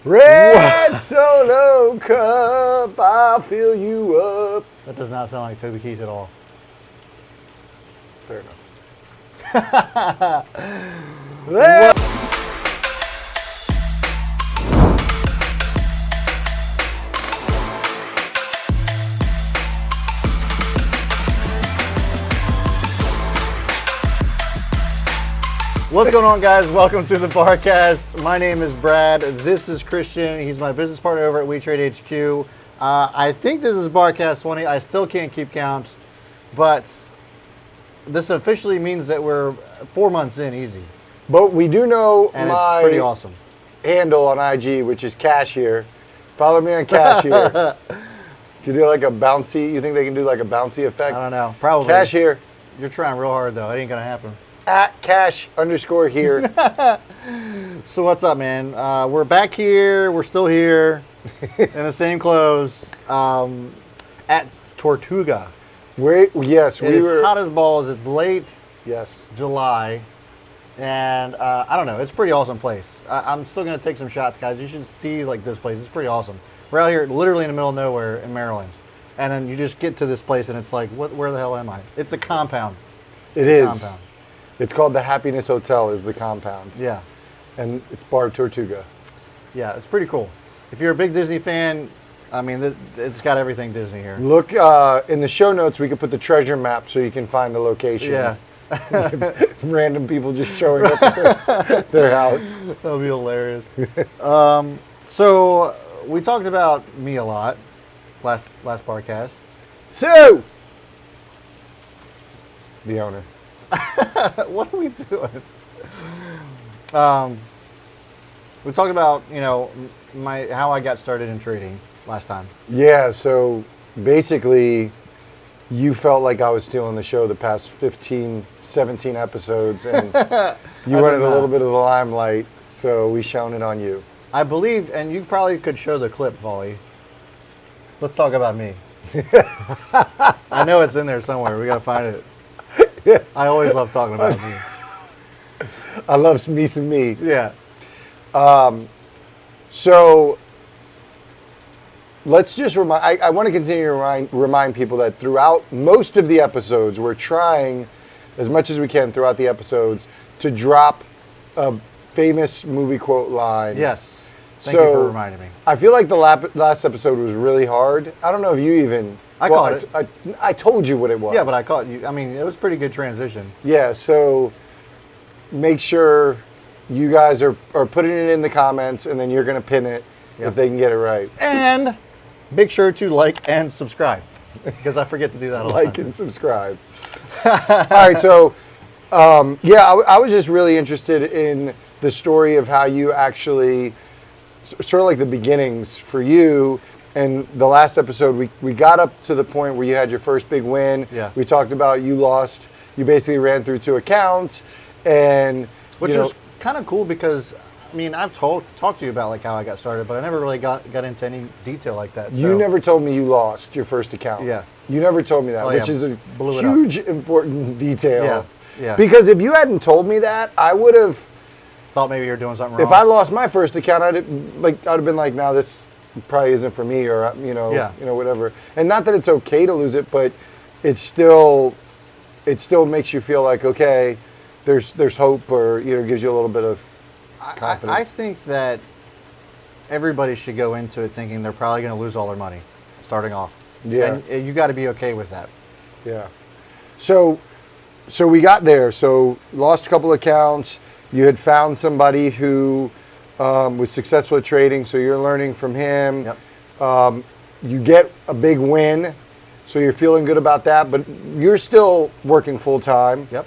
Red Solo Cup, I'll fill you up. That does not sound like Toby Keith at all. Fair enough. What's going on, guys? Welcome to the Barcast. My name is Brad. This is Christian. He's my business partner over at We Trade HQ. I think this is Barcast 20. I still can't keep count, but this officially means that we're 4 months in easy. But we do know And my it's pretty awesome. handle on IG, which is Cashier. Follow me on Cashier. Can you do like a bouncy? You think they can do like a bouncy effect? I don't know. Probably. Cashier. You're trying real hard, though. It ain't going to happen. At cash_here. So what's up, man? We're back here. We're still here in the same clothes at Tortuga. Yes, It is hot as balls. It's late July, and I don't know. It's a pretty awesome place. I'm still gonna take some shots, guys. You should see like this place. It's pretty awesome. We're out here, literally in the middle of nowhere in Maryland, and then you just get to this place, and it's like, where the hell am I? It's a compound. It is. Compound. It's called the Happiness Hotel. Is the compound. Yeah. And it's Bar Tortuga. Yeah, it's pretty cool. If you're a big Disney fan, I mean, it's got everything Disney here. Look in the show notes. We could put the treasure map so you can find the location. Yeah. Random people just showing up at their house. That'll be hilarious. So we talked about me a lot last Barcast. So, the owner. What are we doing? We talked about, how I got started in trading last time. Yeah, so basically you felt like I was stealing the show the past 15, 17 episodes, and you wanted a little bit of the limelight, so we shone it on you. I believe, and you probably could show the clip, Volley. Let's talk about me. I know it's in there somewhere. We got to find it. Yeah. I always love talking about me. I love me some me. Yeah. So let's just remind, I want to continue to remind people that throughout most of the episodes, we're trying as much as we can throughout the episodes to drop a famous movie quote line. Yes. Thank you for reminding me. I feel like the last episode was really hard. I don't know if you even... caught it. I told you what it was. Yeah, but I caught you. I mean, it was a pretty good transition. Yeah, so make sure you guys are putting it in the comments, and then you're going to pin it if they can get it right. And make sure to like and subscribe, because I forget to do that all the time. Like and subscribe. All right, so I was just really interested in the story of how you actually, sort of like the beginnings for you. And the last episode, we got up to the point where you had your first big win. Yeah. We talked about you basically ran through 2 accounts, and which was kind of cool because, I mean, I've talked to you about like how I got started, but I never really got into any detail like that. You never told me you lost your first account. Yeah. You never told me that, which is a huge important detail. Yeah. Yeah. Because if you hadn't told me that, I would have thought maybe you were doing something wrong. If I lost my first account, I'd have been like, no, this probably isn't for me, or whatever. And not that it's okay to lose it, but it still makes you feel like, okay, there's hope, or gives you a little bit of confidence. I think that everybody should go into it thinking they're probably going to lose all their money starting off. Yeah. And you got to be okay with that. Yeah. So we got there. So lost a couple accounts. You had found somebody who was successful at trading, so you're learning from him. Yep. You get a big win, so you're feeling good about that, but you're still working full time. Yep.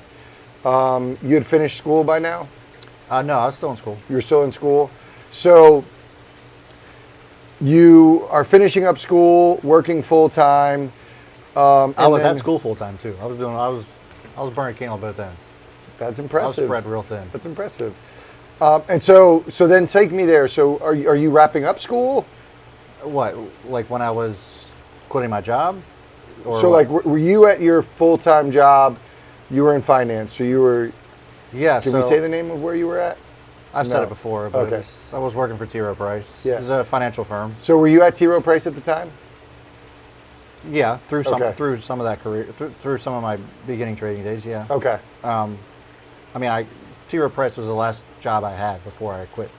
You had finished school by now? No, I was still in school. You're still in school. So you are finishing up school, working full time. I was at school full time too. I was burning candle at both ends. That's impressive. I was spread real thin. That's impressive. And so then take me there. So are you wrapping up school? What, like when I was quitting my job? Or so what? like, were you at your full-time job? You were in finance, so you were. Yeah. Can we say the name of where you were at? I've No. said it before, but Okay. I was working for T. Rowe Price. Yeah. It was a financial firm. So were you at T. Rowe Price at the time? Yeah, through Okay. some of that career, through some of my beginning trading days. Yeah. Okay. I mean, T. Rowe Price was the last job I had before I quit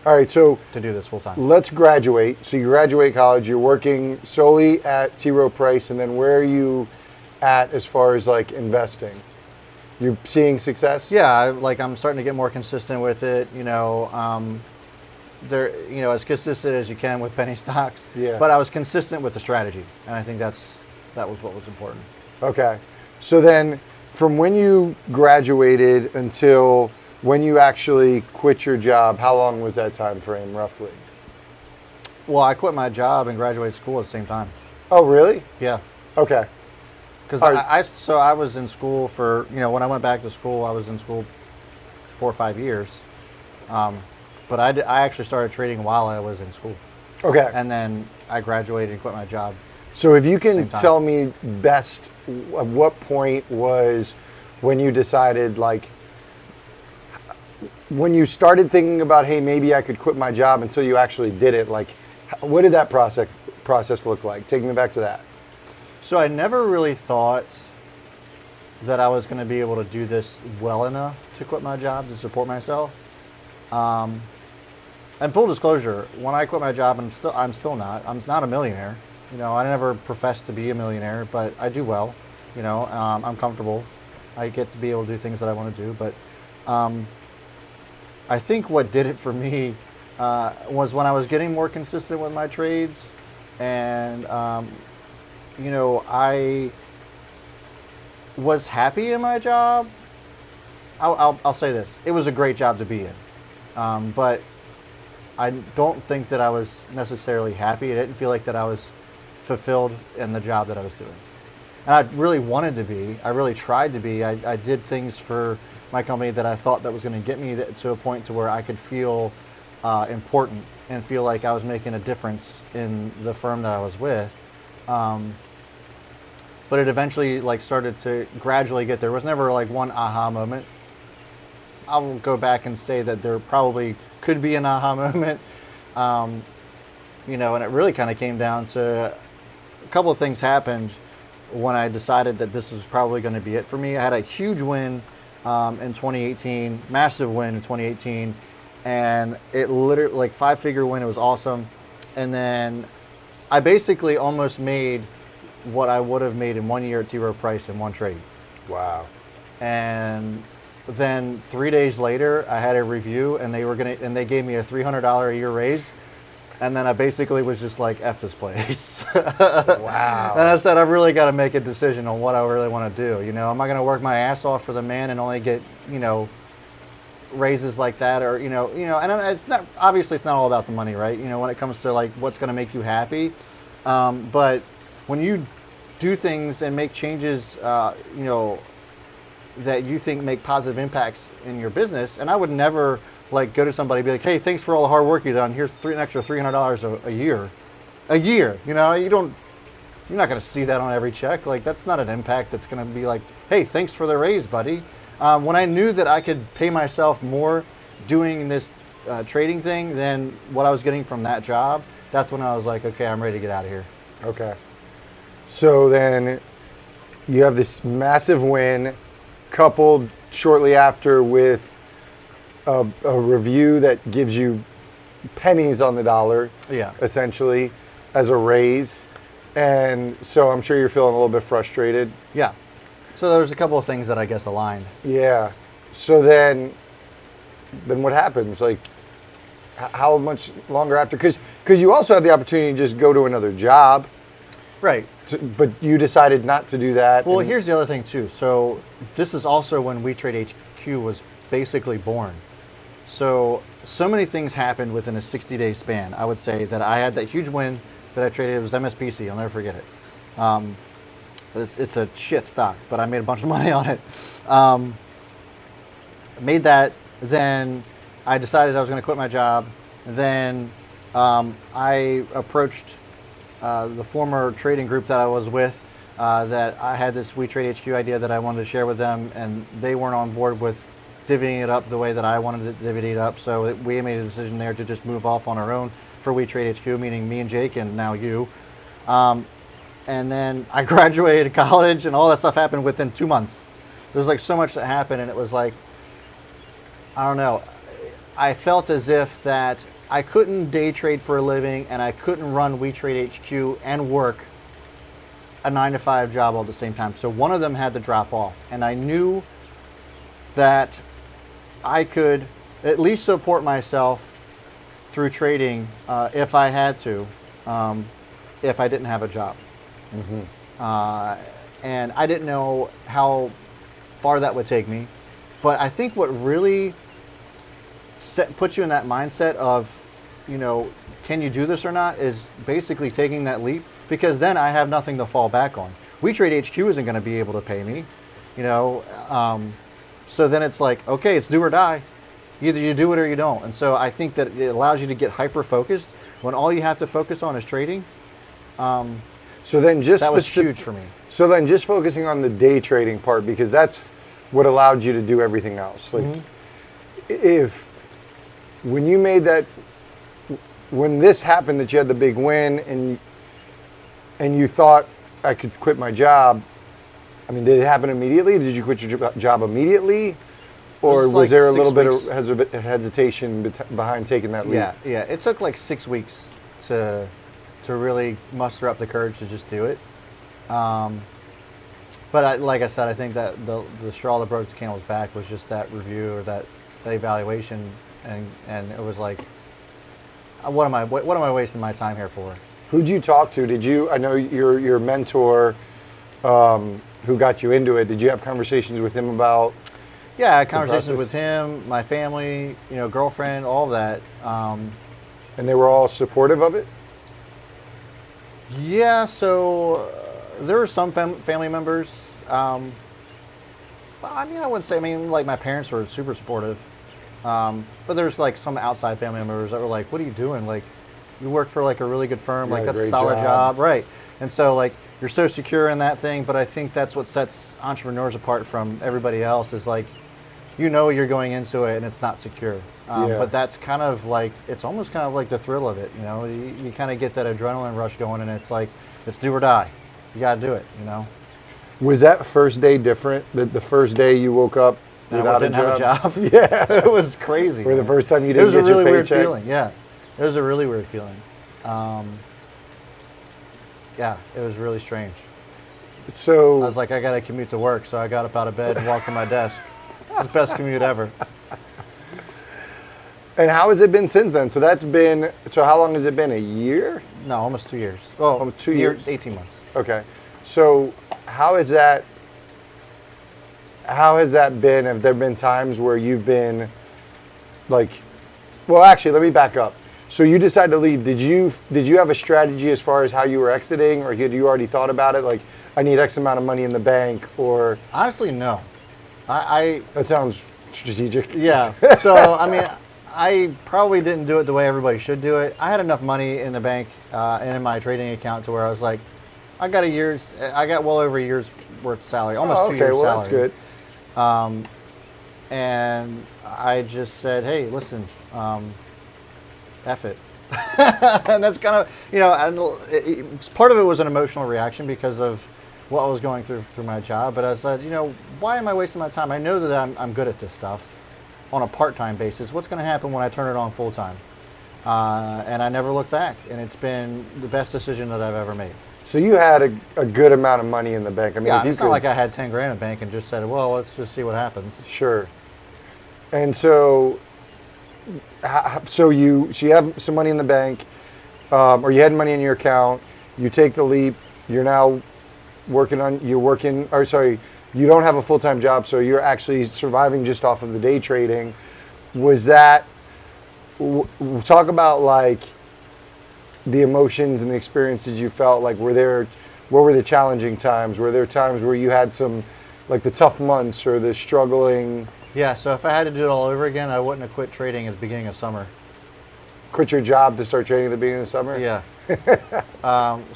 All right. So to do this full time. let's graduate. So you graduate college. You're working solely at T. Rowe Price, and then where are you at as far as like investing? You're seeing success? Yeah, I'm starting to get more consistent with it. As consistent as you can with penny stocks. Yeah. But I was consistent with the strategy, and I think that was what was important. Okay. So then from when you graduated until when you actually quit your job, how long was that time frame roughly? Well, I quit my job and graduated school at the same time. Oh, really? Yeah. Okay. Because All right. I was in school for, when I went back to school, I was in school 4 or 5 years. But I actually started trading while I was in school. Okay. And then I graduated and quit my job. So if you can Same time. tell me best, at what point was when you decided, like, when you started thinking about, hey, maybe I could quit my job until you actually did it, like, what did that process look like? Take me back to that. So I never really thought that I was going to be able to do this well enough to quit my job to support myself. And full disclosure, when I quit my job, I'm not a millionaire. I never professed to be a millionaire, but I do well. I'm comfortable. I get to be able to do things that I want to do. But I think what did it for me was when I was getting more consistent with my trades, and I was happy in my job. I'll say this: it was a great job to be in, but I don't think that I was necessarily happy. I didn't feel like that I was fulfilled in the job that I was doing. And I really wanted to be. I really tried to be. I did things for my company that I thought that was going to get me to a point to where I could feel important and feel like I was making a difference in the firm that I was with. But it eventually started to gradually get there. There was never one aha moment. I'll go back and say that there probably could be an aha moment. And it really kind of came down to a couple of things happened when I decided that this was probably going to be it for me. I had a huge win in 2018, massive win in 2018, and it literally 5-figure win. It was awesome. And then I basically almost made what I would have made in 1 year at T. Rowe Price in one trade. Wow. And then 3 days later, I had a review, and they gave me a $300 a year raise. And then I basically was just like, F this place. Wow. And I said, I've really got to make a decision on what I really want to do. Am I going to work my ass off for the man and only get, raises like that, or, and it's not, obviously it's not all about the money, right? When it comes to what's going to make you happy. But when you do things and make changes, that you think make positive impacts in your business, and I would never go to somebody and be like, hey, thanks for all the hard work you've done. Here's an extra $300 a year. You're not going to see that on every check. That's not an impact that's going to be like, hey, thanks for the raise, buddy. When I knew that I could pay myself more doing this trading thing than what I was getting from that job, that's when I was like, okay, I'm ready to get out of here. Okay. So then you have this massive win coupled shortly after with a review that gives you pennies on the dollar, Yeah. essentially, as a raise. And so I'm sure you're feeling a little bit frustrated. Yeah. So there's a couple of things that I guess aligned. Yeah. So then what happens? How much longer after? Because you also have the opportunity to just go to another job. Right. But you decided not to do that. Well, here's the other thing too. So this is also when We Trade HQ was basically born. So many things happened within a 60-day span. I would say that I had that huge win that I traded. It was MSPC. I'll never forget it. It's a shit stock, but I made a bunch of money on it. Made that. Then I decided I was going to quit my job. Then I approached the former trading group that I was with, that I had this We Trade HQ idea that I wanted to share with them, and they weren't on board with divvying it up the way that I wanted to divvy it up. So we made a decision there to just move off on our own for We Trade HQ, meaning me and Jake and now you. And then I graduated college, and all that stuff happened within 2 months. There's like so much that happened, and it was like, I don't know. I felt as if that I couldn't day trade for a living, and I couldn't run We Trade HQ and work a 9-to-5 job all at the same time. So one of them had to drop off, and I knew that I could at least support myself through trading if I had to, if I didn't have a job. And I didn't know how far that would take me, but I think what really puts you in that mindset of, you know, can you do this or not, is basically taking that leap, because then I have nothing to fall back on. We Trade HQ isn't going to be able to pay me, you know, so then it's like, okay, it's do or die. Either you do it or you don't. And so I think that it allows you to get hyper focused when all you have to focus on is trading. So then that was huge for me. So then just focusing on the day trading part, because that's what allowed you to do everything else. Like when you made that, when this happened, that you had the big win and you thought, I could quit my job. I mean, did it happen immediately? Did you quit your job immediately? Or was there a little bit of hesitation behind taking that leap? Yeah. It took like 6 weeks to really muster up the courage to just do it. But like I said, I think that the straw that broke the camel's back was just that review, or that evaluation, and it was like, what am I wasting my time here for? Who'd you talk to? I know your mentor, who got you into it. Did you have conversations with him about? Yeah, I had conversations with him, my family, you know, girlfriend, all of that. And they were all supportive of it? Yeah, so there were some family members. I mean, I wouldn't say, like my parents were super supportive. But there's like some outside family members that were like, what are you doing? Like, you work for like a really good firm, like that's a solid job. Right. And so like, you're so secure in that thing, but I think that's what sets entrepreneurs apart from everybody else, is like, you know, you're going into it and it's not secure. But that's kind of like, it's almost kind of like the thrill of it, you know. You kind of get that adrenaline rush going, and it's like, it's do or die. You got to do it, you know. Was that first day different? The first day you woke up without a job? Yeah. It was crazy. Or the first time you didn't get your paycheck? It was a really weird feeling, yeah. It was a really weird feeling. Yeah, it was really strange. So I was like, I got to commute to work, so I got up out of bed and walked to my desk. It's the best commute ever. And how has it been since then? So how long has it been? A year? No, almost 2 years. Oh, almost 2 years? 18 months. Okay. So how has that been? Have there been times where you've been like, well, actually, let me back up. So you decided to leave. Did you have a strategy as far as how you were exiting, or had you already thought about it? Like, I need X amount of money in the bank, or? Honestly, no. That sounds strategic. Yeah. So, I mean, I probably didn't do it the way everybody should do it. I had enough money in the bank and in my trading account to where I was like, I got well over a year's worth of salary, almost 2 years salary. Well, that's good. And I just said, hey, listen, F it. And that's kind of, you know, and part of it was an emotional reaction because of what I was going through my job. But I said, you know, why am I wasting my time? I know that I'm good at this stuff on a part-time basis. What's going to happen when I turn it on full-time? And I never looked back. And it's been the best decision that I've ever made. So you had a good amount of money in the bank. I mean, yeah, it's not like I had 10 grand in the bank and just said, well, let's just see what happens. Sure. And so you have some money in the bank, or you had money in your account. You take the leap. You're now you don't have a full-time job, so you're actually surviving just off of the day trading. Was that, talk about like the emotions and the experiences you felt, like what were the challenging times? Were there times where you had some, like the tough months or the struggling? Yeah, so if I had to do it all over again, I wouldn't have quit trading at the beginning of summer. Quit your job to start trading at the beginning of the summer? Yeah.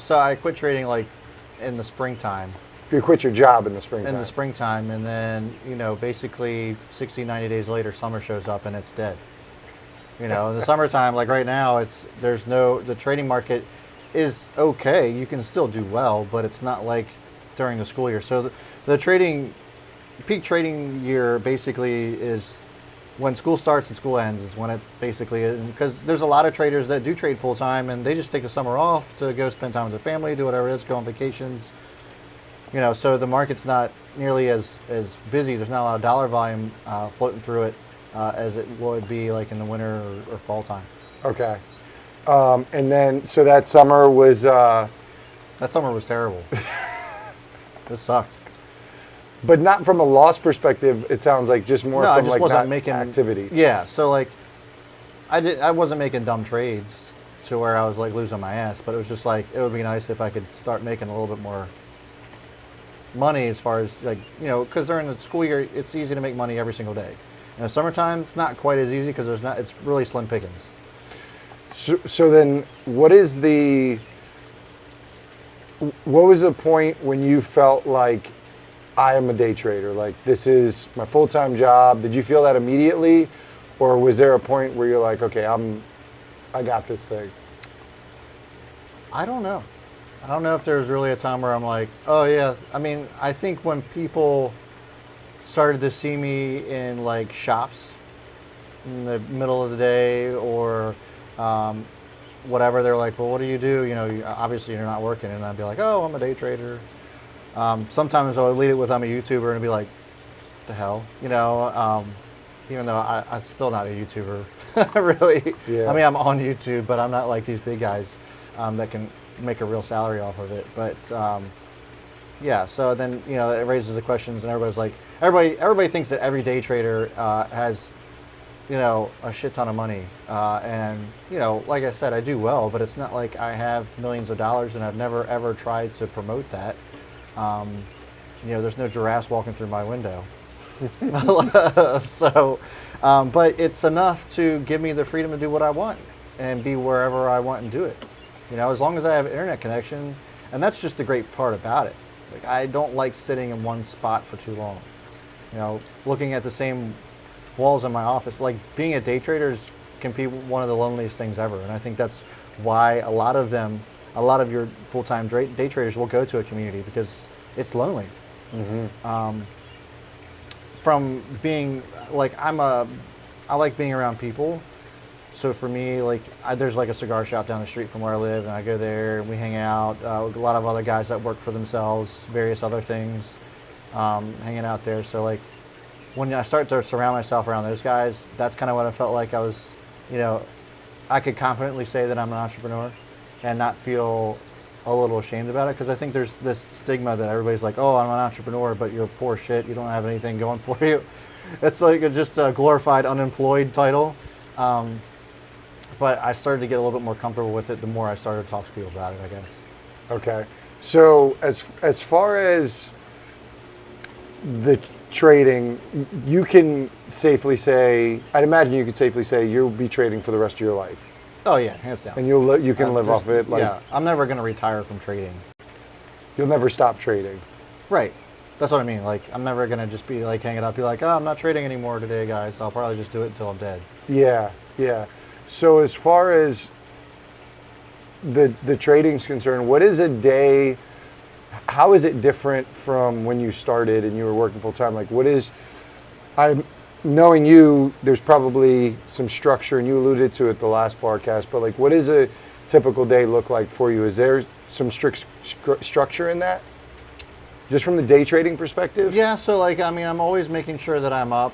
So I quit trading like in the springtime. You quit your job in the in springtime. the springtime, and then basically 60, 90 days later, summer shows up and it's dead. In the summertime, like right now, the trading market is okay. You can still do well, but it's not like during the school year. So the peak trading year basically is when school starts and school ends is when it basically is, because there's a lot of traders that do trade full time and they just take the summer off to go spend time with their family, do whatever it is, go on vacations. So the market's not nearly as busy. There's not a lot of dollar volume floating through it as it would be like in the winter or fall time. Okay. And then, so that summer was... That summer was terrible. This sucked. But not from a loss perspective, it sounds like just more No, I from just like wasn't not making activity. Yeah, so like I wasn't making dumb trades to where I was like losing my ass, but it was just like it would be nice if I could start making a little bit more money as far as like, because during the school year it's easy to make money every single day. In the summertime it's not quite as easy because it's really slim pickings. So then what was the point when you felt like I am a day trader, like this is my full-time job? Did you feel that immediately, or was there a point where you're like, okay, I got this thing? I don't know. I don't know if there's really a time where I'm like, oh yeah. I mean, I think when people started to see me in like shops in the middle of the day or whatever, they're like, well, what do you do? Obviously you're not working, and I'd be like, oh, I'm a day trader. Sometimes I would lead it with I'm a YouTuber and be like, the hell, even though I'm still not a YouTuber, really. Yeah. I mean, I'm on YouTube, but I'm not like these big guys that can make a real salary off of it. But yeah, so then it raises the questions, and everybody's like, everybody thinks that every day trader has a shit ton of money, and like I said, I do well, but it's not like I have millions of dollars, and I've never ever tried to promote that. There's no giraffes walking through my window. So, but it's enough to give me the freedom to do what I want and be wherever I want and do it. As long as I have an internet connection, and that's just the great part about it. Like, I don't like sitting in one spot for too long. Looking at the same walls in my office, like being a day trader can be one of the loneliest things ever. And I think that's why a lot of your full-time day traders will go to a community, because it's lonely. Mm-hmm. From being like, I like being around people. So for me, like there's like a cigar shop down the street from where I live, and I go there and we hang out. A lot of other guys that work for themselves, various other things, hanging out there. So like when I start to surround myself around those guys, that's kind of what I felt like I was, I could confidently say that I'm an entrepreneur and not feel a little ashamed about it, because I think there's this stigma that everybody's like, oh, I'm an entrepreneur, but you're poor shit, you don't have anything going for you. It's like just a glorified unemployed title. But I started to get a little bit more comfortable with it the more I started to talk to people about it, I guess. Okay. So as far as the trading, you can safely say, I'd imagine you could safely say you'll be trading for the rest of your life. Oh yeah, hands down. And you can live off it. Like, yeah, I'm never going to retire from trading. You'll never stop trading. Right. That's what I mean. Like, I'm never going to just be like hanging up, be like, oh, I'm not trading anymore today, guys. I'll probably just do it until I'm dead. Yeah, yeah. So as far as the trading's concerned, what is a day, how is it different from when you started and you were working full time? Like, knowing you, there's probably some structure, and you alluded to it the last Barcast, but like, what does a typical day look like for you? Is there some strict structure in that? Just from the day trading perspective? Yeah, so like, I mean, I'm always making sure that I'm up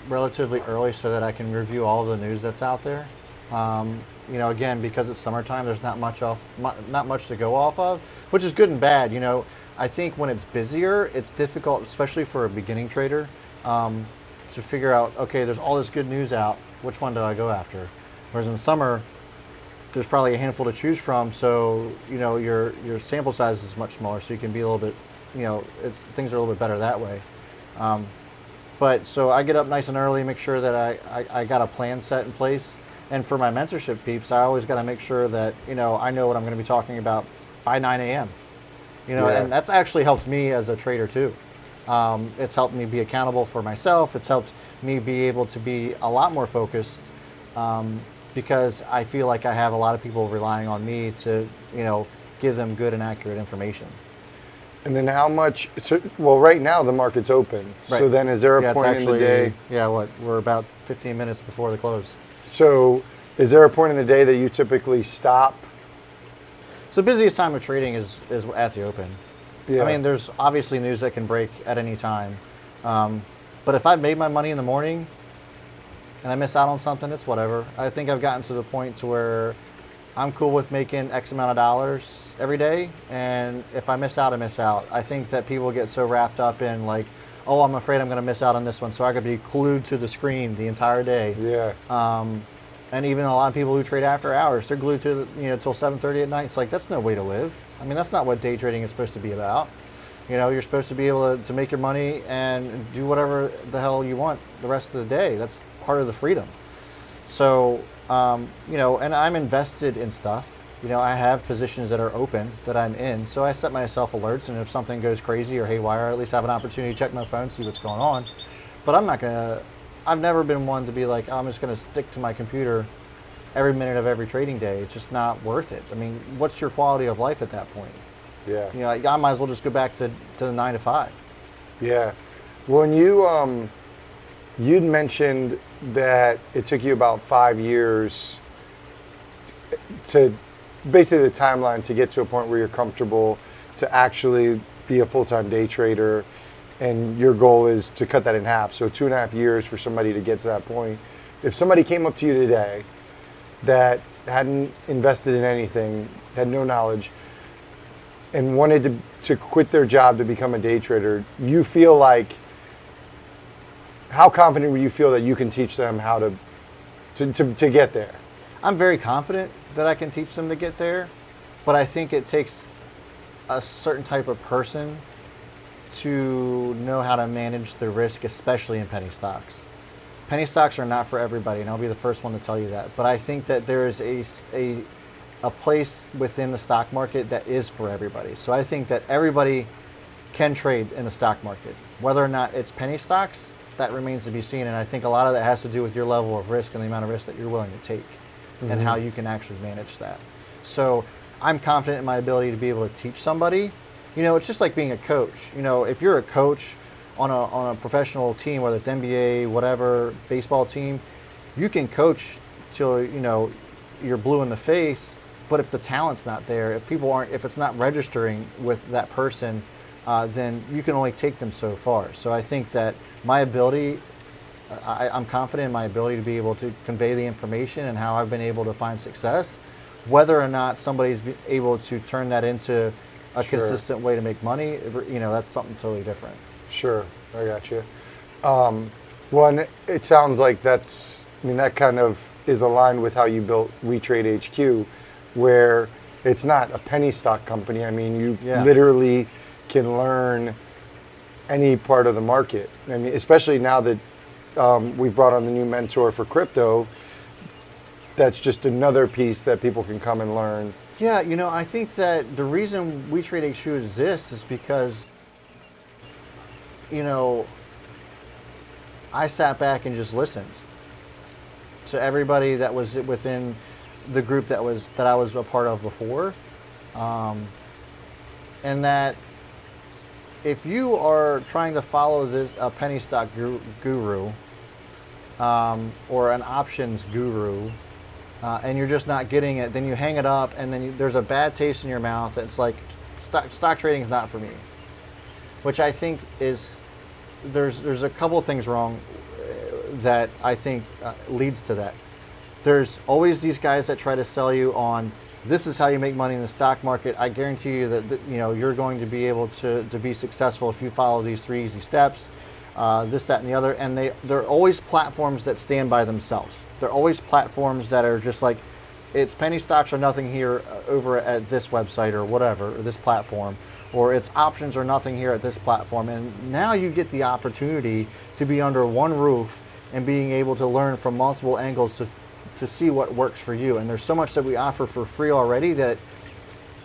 relatively early so that I can review all of the news that's out there. Again, because it's summertime, there's not much to go off of, which is good and bad. I think when it's busier, it's difficult, especially for a beginning trader, to figure out, okay, there's all this good news out, which one do I go after? Whereas in the summer, there's probably a handful to choose from, so your sample size is much smaller, so you can be a little bit, things are a little bit better that way. But so I get up nice and early, make sure that I got a plan set in place. And for my mentorship peeps, I always got to make sure that I know what I'm going to be talking about by 9 a.m. Yeah. And that's actually helped me as a trader too. It's helped me be accountable for myself. It's helped me be able to be a lot more focused, because I feel like I have a lot of people relying on me to, give them good and accurate information. And then how much, well, right now the market's open. Right. So then is there a point in the day? Yeah, we're about 15 minutes before the close. So is there a point in the day that you typically stop? So the busiest time of trading is at the open. Yeah. I mean, there's obviously news that can break at any time. But if I've made my money in the morning and I miss out on something, it's whatever. I think I've gotten to the point to where I'm cool with making X amount of dollars every day. And if I miss out, I miss out. I think that people get so wrapped up in like, oh, I'm afraid I'm going to miss out on this one, so I could be glued to the screen the entire day. Yeah. And even a lot of people who trade after hours, they're glued to till 7:30 at night. It's like, that's no way to live. I mean, that's not what day trading is supposed to be about. You're supposed to be able to make your money and do whatever the hell you want the rest of the day. That's part of the freedom. So, and I'm invested in stuff. I have positions that are open that I'm in. So I set myself alerts, and if something goes crazy or haywire, I at least have an opportunity to check my phone, see what's going on. But I've never been one to be like, oh, I'm just going to stick to my computer every minute of every trading day. It's just not worth it. I mean, what's your quality of life at that point? Yeah. I might as well just go back to the 9 to 5. Yeah. When you'd mentioned that it took you about 5 years to basically the timeline to get to a point where you're comfortable to actually be a full-time day trader, and your goal is to cut that in half. So 2.5 years for somebody to get to that point. If somebody came up to you today that hadn't invested in anything, had no knowledge, and wanted to quit their job to become a day trader, you feel like, how confident would you feel that you can teach them how to get there? I'm very confident that I can teach them to get there, but I think it takes a certain type of person to know how to manage the risk, especially in penny stocks. Penny stocks are not for everybody, and I'll be the first one to tell you that. But I think that there is a place within the stock market that is for everybody. So I think that everybody can trade in the stock market. Whether or not it's penny stocks, that remains to be seen. And I think a lot of that has to do with your level of risk and the amount of risk that you're willing to take, and how you can actually manage that. So I'm confident in my ability to be able to teach somebody. It's just like being a coach. If you're a coach on a professional team, whether it's NBA, whatever, baseball team, you can coach till you're blue in the face. But if the talent's not there, if it's not registering with that person, then you can only take them so far. So I think that my ability, I'm confident in my ability to be able to convey the information and how I've been able to find success. Whether or not somebody's able to turn that into a consistent way to make money, that's something totally different. Sure, I got you. One, it sounds like that kind of is aligned with how you built WeTrade HQ, where it's not a penny stock company. I mean, you literally can learn any part of the market. I mean, especially now that we've brought on the new mentor for crypto, that's just another piece that people can come and learn. Yeah, I think that the reason WeTrade HQ exists is because, I sat back and just listened to everybody that was within the group that I was a part of before, and that if you are trying to follow a penny stock guru or an options guru, and you're just not getting it, then you hang it up, and then there's a bad taste in your mouth. It's like stock trading is not for me, which I think is there's a couple of things wrong that I think leads to that. There's always these guys that try to sell you on, this is how you make money in the stock market. I guarantee you that you're going to be able to be successful if you follow these 3 easy steps, this, that, and the other. And they're always platforms that stand by themselves. They're always platforms that are just like, it's penny stocks or nothing here over at this website or whatever, or this platform, or it's options or nothing here at this platform. And now you get the opportunity to be under one roof and being able to learn from multiple angles to see what works for you. And there's so much that we offer for free already that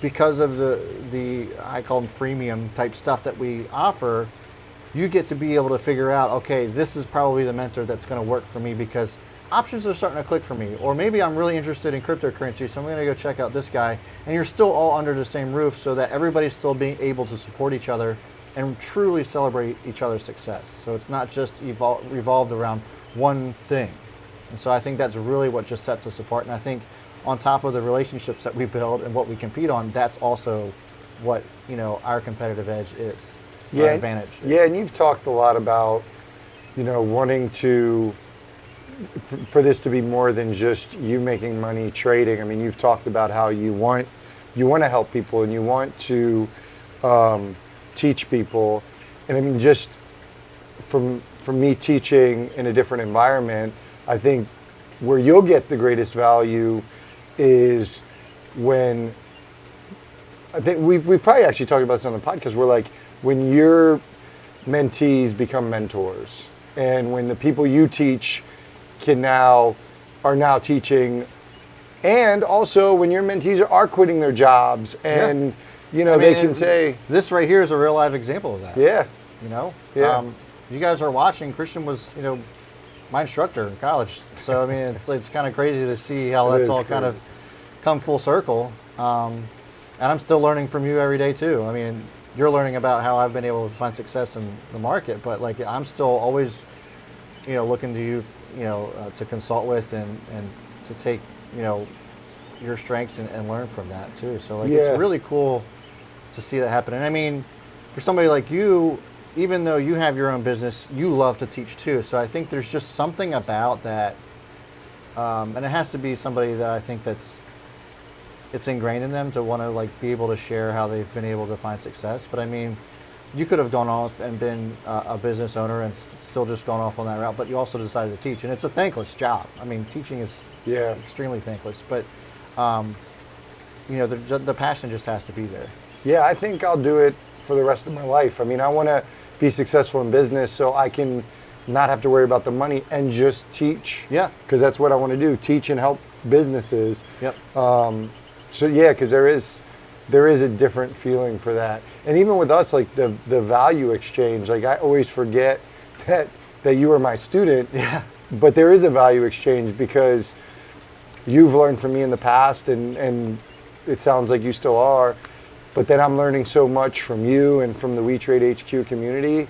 because of the I call them freemium type stuff that we offer, you get to be able to figure out, okay, this is probably the mentor that's going to work for me because options are starting to click for me. Or maybe I'm really interested in cryptocurrency, so I'm going to go check out this guy. And you're still all under the same roof so that everybody's still being able to support each other and truly celebrate each other's success. So it's not just revolved around one thing. And so I think that's really what just sets us apart. And I think on top of the relationships that we build and what we compete on, that's also what, you know, our competitive edge is. Yeah, our advantage is. Yeah, and you've talked a lot about, you know, wanting to, for this to be more than just you making money trading. I mean, you've talked about how you want to help people and you want to teach people. And I mean, just from me teaching in a different environment, I think where you'll get the greatest value is when, I think we've probably actually talked about this on the podcast, where like when your mentees become mentors and when the people you teach are now teaching, and also when your mentees are quitting their jobs and you know, I mean, they can say, this right here is a real live example of that. Yeah. You know? Yeah. You guys are watching, Christian was, you know, my instructor in college. So I mean, it's kind of crazy to see how that's all kind of come full circle. And I'm still learning from you every day too. I mean, you're learning about how I've been able to find success in the market, but like I'm still always, you know, looking to you, you know, to consult with and to take, you know, your strengths and learn from that too. So like it's really cool to see that happen. And I mean, for somebody like you, even though you have your own business, you love to teach too. So I think there's just something about that, and it has to be somebody that I think it's ingrained in them to want to like be able to share how they've been able to find success. But I mean, you could have gone off and been a business owner and still just gone off on that route, but you also decided to teach, and it's a thankless job. I mean, teaching is extremely thankless, but you know, the passion just has to be there. Yeah, I think I'll do it for the rest of my life. I mean, I want to be successful in business so I can not have to worry about the money and just teach. Yeah. Because that's what I want to do, teach and help businesses. Yep. So yeah, because there is a different feeling for that. And even with us, like the value exchange, like I always forget that you are my student. Yeah. But there is a value exchange because you've learned from me in the past and it sounds like you still are. But then I'm learning so much from you and from the WeTrade HQ community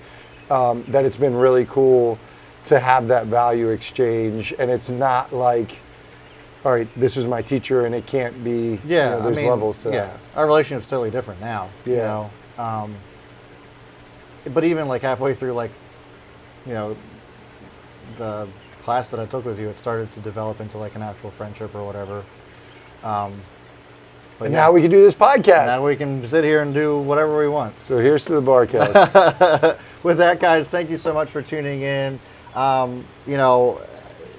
that it's been really cool to have that value exchange. And it's not like, all right, this is my teacher and it can't be, you know, there's levels to that. Our relationship's totally different now, you know. But even like halfway through, like, you know, the class that I took with you, it started to develop into like an actual friendship or whatever. But now we can do this podcast. Now we can sit here and do whatever we want. So here's to the Barcast. With that, guys, thank you so much for tuning in. You know,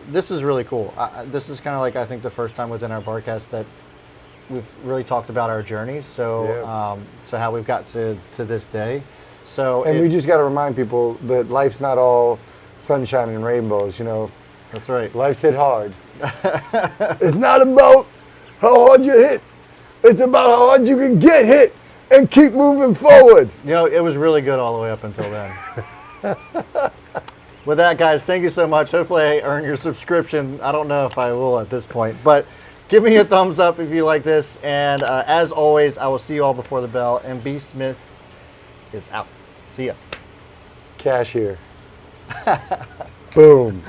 this is really cool. This is kind of like, I think, the first time within our Barcast that we've really talked about our journeys. So, so how we've got to this day. So, and we just got to remind people that life's not all sunshine and rainbows. You know, that's right. Life's hit hard. It's not about how hard you hit. It's about how hard you can get hit and keep moving forward. You know, it was really good all the way up until then. With that, guys, thank you so much. Hopefully I earn your subscription. I don't know if I will at this point, but give me a thumbs up if you like this. And as always, I will see you all before the bell. And B. Smith is out. See ya. Cashier. Boom.